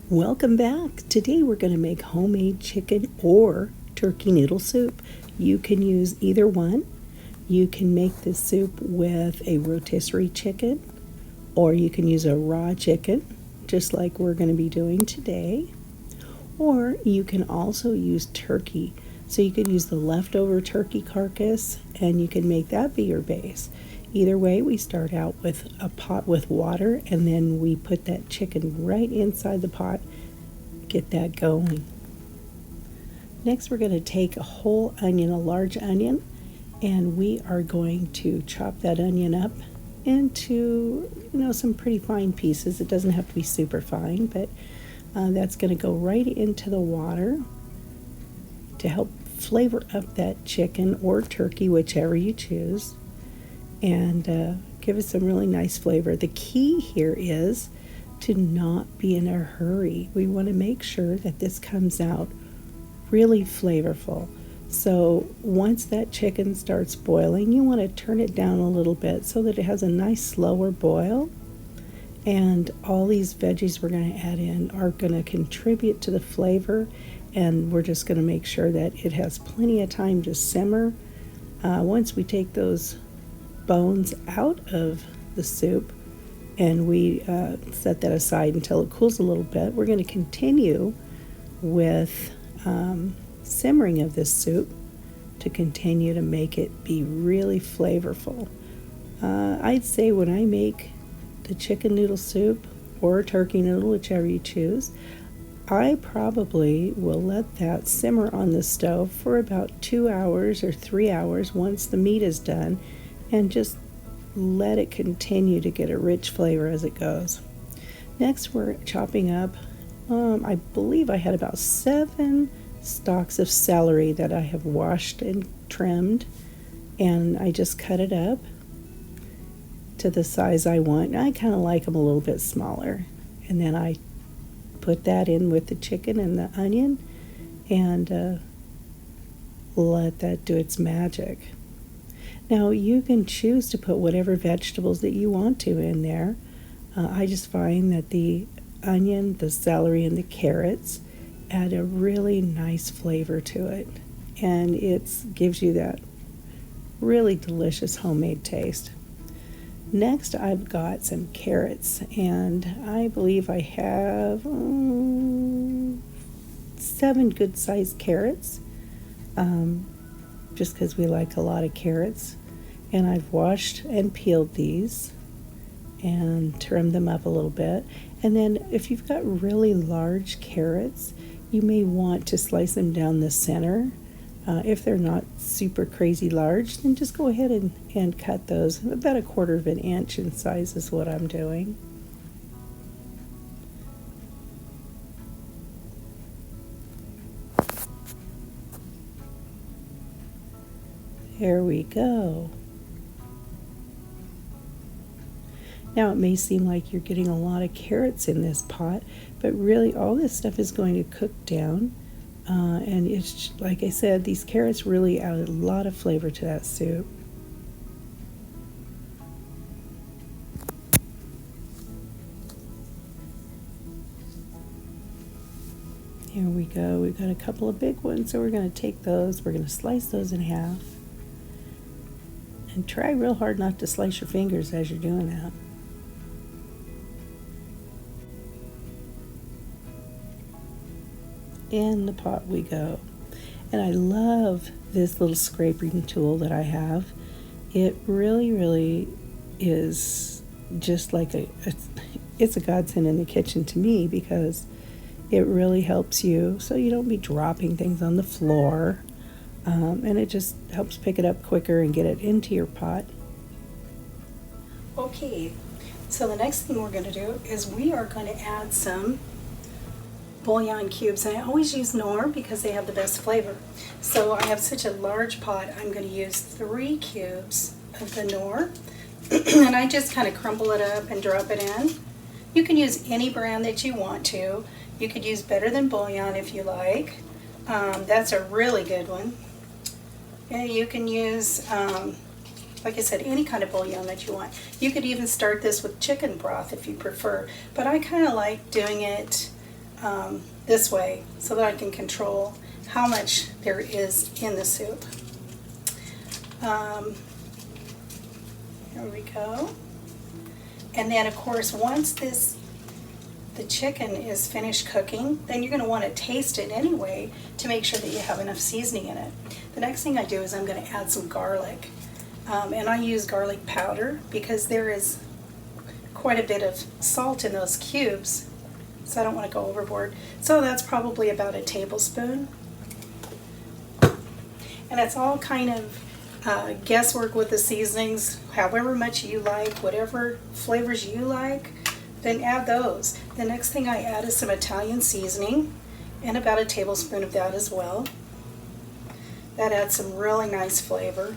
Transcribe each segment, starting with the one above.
Welcome back. Today we're going to make homemade chicken or turkey noodle soup. You can use either one. You can make this soup with a rotisserie chicken, or you can use a raw chicken, just like we're going to be doing today. Or you can also use turkey. So you can use the leftover turkey carcass and you can make that be your base. Either way, we start out with a pot with water and then we put that chicken right inside the pot, get that going. Next, we're going to take a whole onion, a large onion, and we are going to chop that onion up into, some pretty fine pieces. It doesn't have to be super fine, but that's going to go right into the water to help flavor up that chicken or turkey, whichever you choose, and give it some really nice flavor. The key here is to not be in a hurry. We want to make sure that this comes out really flavorful. So once that chicken starts boiling, you want to turn it down a little bit so that it has a nice slower boil. And all these veggies we're going to add in are going to contribute to the flavor, and we're just going to make sure that it has plenty of time to simmer. Once we take those bones out of the soup and we set that aside until it cools a little bit, we're going to continue with simmering of this soup to continue to make it be really flavorful. I'd say when I make the chicken noodle soup or turkey noodle, whichever you choose, I probably will let that simmer on the stove for about 2 hours or 3 hours once the meat is done, and just let it continue to get a rich flavor as it goes. Next, we're chopping up, I believe I had about 7 stalks of celery that I have washed and trimmed, and I just cut it up to the size I want. I kind of like them a little bit smaller, and then I put that in with the chicken and the onion and let that do its magic. Now you can choose to put whatever vegetables that you want to in there. I just find that the onion, the celery, and the carrots add a really nice flavor to it, and it gives you that really delicious homemade taste. Next, I've got some carrots, and I believe I have 7 good-sized carrots, just because we like a lot of carrots. And I've washed and peeled these and trimmed them up a little bit. And then if you've got really large carrots, you may want to slice them down the center. If they're not super crazy large, then just go ahead and cut those. About 1/4 of an inch in size is what I'm doing. There we go. Now it may seem like you're getting a lot of carrots in this pot, but really all this stuff is going to cook down. And it's, like I said, these carrots really add a lot of flavor to that soup. Here we go. We've got a couple of big ones, so we're going to take those. We're going to slice those in half. And try real hard not to slice your fingers as you're doing that. In the pot we go. And I love this little scraping tool that I have. It really is just like it's a godsend in the kitchen to me, because it really helps you so you don't be dropping things on the floor, and it just helps pick it up quicker and get it into your pot. Okay, so the next thing we're going to do is we are going to add some bouillon cubes, and I always use Knorr because they have the best flavor. So I have such a large pot, I'm going to use 3 cubes of the Knorr, and I just kind of crumble it up and drop it in. You can use any brand that you want to. You could use Better Than Bouillon if you like. That's a really good one. And you can use, like I said, any kind of bouillon that you want. You could even start this with chicken broth if you prefer, but I kind of like doing it this way so that I can control how much there is in the soup. Here we go. And then of course once the chicken is finished cooking, then you're going to want to taste it anyway to make sure that you have enough seasoning in it. The next thing I do is I'm going to add some garlic. And I use garlic powder because there is quite a bit of salt in those cubes, so I don't want to go overboard. So that's probably about a tablespoon. And it's all kind of guesswork with the seasonings, however much you like, whatever flavors you like, then add those. The next thing I add is some Italian seasoning, and about a tablespoon of that as well. That adds some really nice flavor.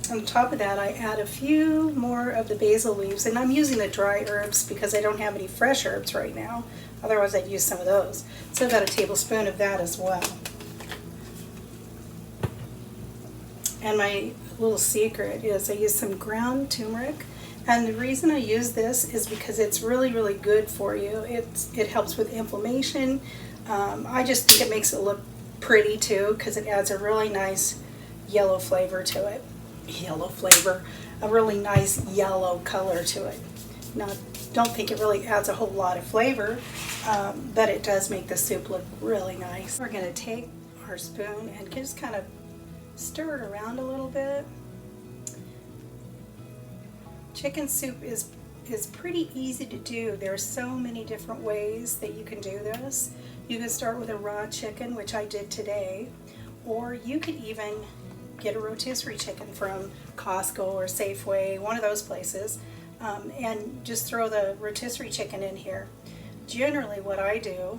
On top of that, I add a few more of the basil leaves, and I'm using the dry herbs because I don't have any fresh herbs right now. Otherwise, I'd use some of those. So about a tablespoon of that as well. And my little secret is I use some ground turmeric. And the reason I use this is because it's really, really good for you. It helps with inflammation. I just think it makes it look pretty too because it adds a really nice yellow flavor to it. A really nice yellow color to it. Now, don't think it really adds a whole lot of flavor, but it does make the soup look really nice. We're going to take our spoon and just kind of stir it around a little bit. Chicken soup is pretty easy to do. There are so many different ways that you can do this. You can start with a raw chicken, which I did today, or you could even get a rotisserie chicken from Costco or Safeway, one of those places, and just throw the rotisserie chicken in here. Generally what I do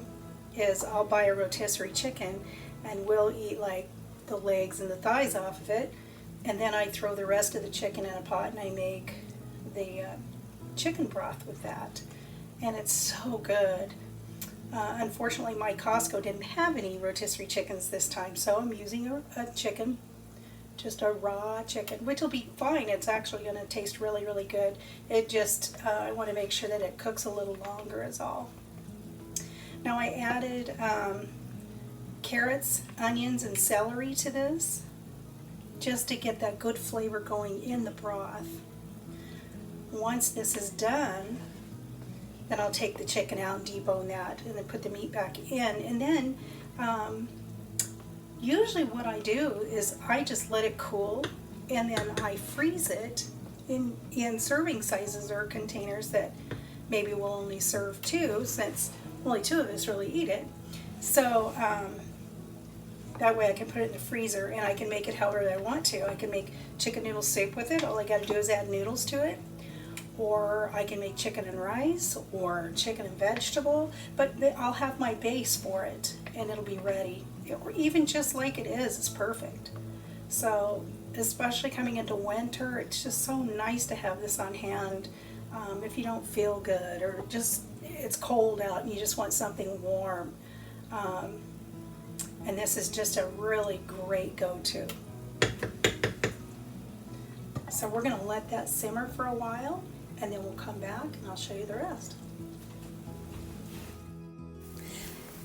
is I'll buy a rotisserie chicken and we'll eat like the legs and the thighs off of it, and then I throw the rest of the chicken in a pot and I make the chicken broth with that, and it's so good. Unfortunately, my Costco didn't have any rotisserie chickens this time, so I'm using a chicken, just a raw chicken, which will be fine. It's actually going to taste really, really good. It just, I want to make sure that it cooks a little longer is all. Now I added carrots, onions, and celery to this, just to get that good flavor going in the broth. Once this is done, then I'll take the chicken out and debone that and then put the meat back in. And then usually what I do is I just let it cool and then I freeze it in serving sizes or containers that maybe will only serve two, since only two of us really eat it. So that way I can put it in the freezer and I can make it however I want to. I can make chicken noodle soup with it. All I got to do is add noodles to it. Or I can make chicken and rice or chicken and vegetable, but I'll have my base for it and it'll be ready. Or even just like it is, it's perfect. So especially coming into winter, it's just so nice to have this on hand if you don't feel good or just it's cold out and you just want something warm. And this is just a really great go-to. So we're going to let that simmer for a while, and then we'll come back and I'll show you the rest.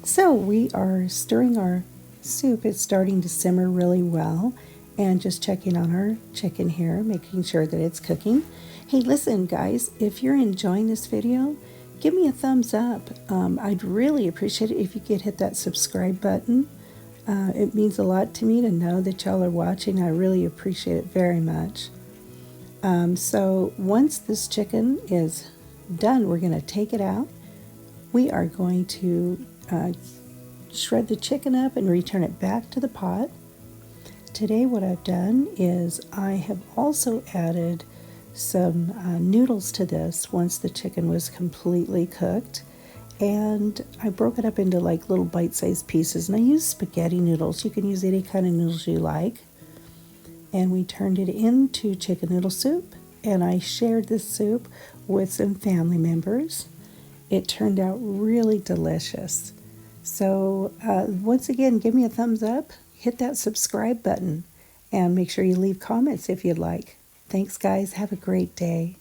So we are stirring our soup. It's starting to simmer really well, and just checking on our chicken here, making sure that it's cooking. Hey, listen guys, if you're enjoying this video, give me a thumbs up. I'd really appreciate it if you could hit that subscribe button. It means a lot to me to know that y'all are watching. I really appreciate it very much. So once this chicken is done, we're going to take it out. We are going to shred the chicken up and return it back to the pot. Today what I've done is I have also added some noodles to this once the chicken was completely cooked. And I broke it up into like little bite-sized pieces, and I used spaghetti noodles. You can use any kind of noodles you like. And we turned it into chicken noodle soup, and I shared this soup with some family members. It turned out really delicious. So once again, give me a thumbs up, hit that subscribe button, and make sure you leave comments if you'd like. Thanks guys, have a great day.